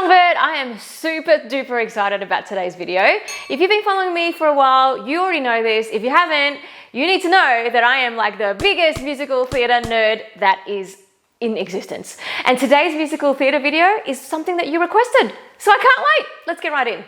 Songbird, I am super duper excited about today's video. If you've been following me for a while, you already know this. If you haven't, you need to know that I am like the biggest musical theatre nerd that is in existence. And today's musical theatre video is something that you requested. So I can't wait. Let's get right in.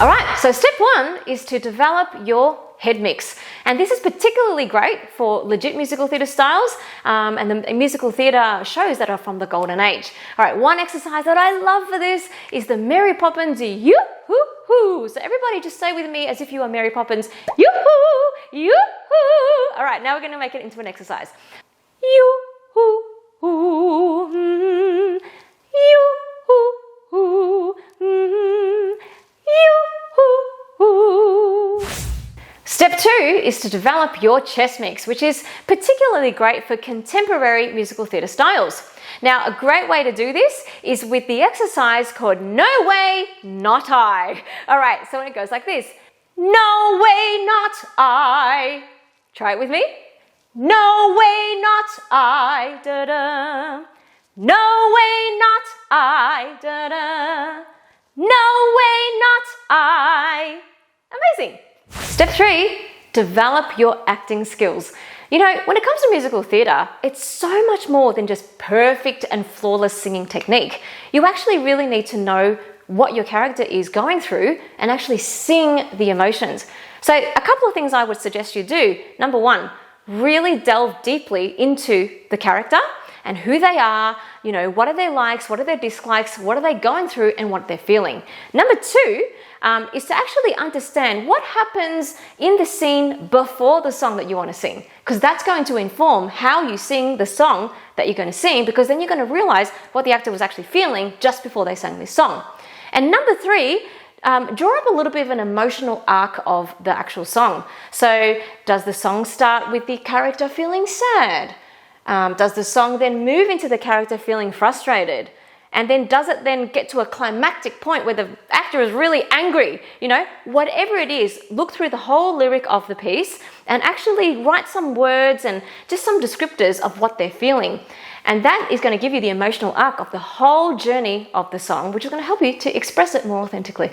All right, so step one is to develop your head mix. And this is particularly great for legit musical theatre styles and the musical theatre shows that are from the golden age. All right, one exercise that I love for this is the Mary Poppins yoo-hoo-hoo. So everybody just say with me as if you are Mary Poppins, yoo-hoo, yoo-hoo. All right, now we're going to make it into an exercise. Yoo-hoo, yoo-hoo, yoo-hoo. Step two is to develop your chest mix, which is particularly great for contemporary musical theatre styles. Now, a great way to do this is with the exercise called No Way, Not I. All right, so it goes like this. No way, not I. Try it with me. No way, not I. Da-da. No way, not I. Da-da. No way, not I. Amazing. Step three, develop your acting skills. You know, when it comes to musical theatre, it's so much more than just perfect and flawless singing technique. You actually really need to know what your character is going through and actually sing the emotions. So a couple of things I would suggest you do. Number one, really delve deeply into the character and who they are, you know, what are their likes, what are their dislikes, what are they going through and what they're feeling. Number two is to actually understand what happens in the scene before the song that you want to sing, because that's going to inform how you sing the song that you're going to sing, because then you're going to realize what the actor was actually feeling just before they sang this song. And number three, draw up a little bit of an emotional arc of the actual song. So does the song start with the character feeling sad? Does the song then move into the character feeling frustrated? And then does it then get to a climactic point where the actor is really angry? You know, whatever it is, look through the whole lyric of the piece and actually write some words and just some descriptors of what they're feeling. And that is going to give you the emotional arc of the whole journey of the song, which is going to help you to express it more authentically.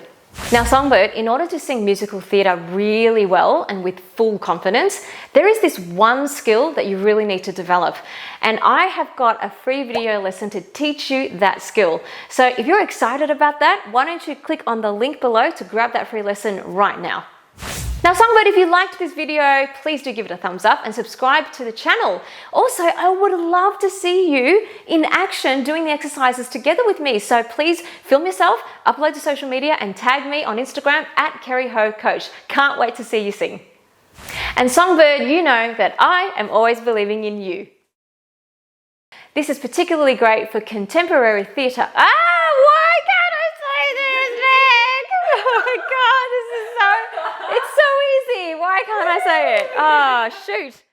Now, Songbird, in order to sing musical theatre really well and with full confidence, there is this one skill that you really need to develop. And I have got a free video lesson to teach you that skill. So if you're excited about that, why don't you click on the link below to grab that free lesson right now. Now, Songbird, if you liked this video, please do give it a thumbs up and subscribe to the channel. Also, I would love to see you in action doing the exercises together with me. So please film yourself, upload to social media and tag me on Instagram at Kerri Ho Coach. Can't wait to see you sing. And Songbird, you know that I am always believing in you. This is particularly great for contemporary theatre. Why can't I say this, Nick? Oh my God, it's so easy. Why can't I say it? Oh, shoot.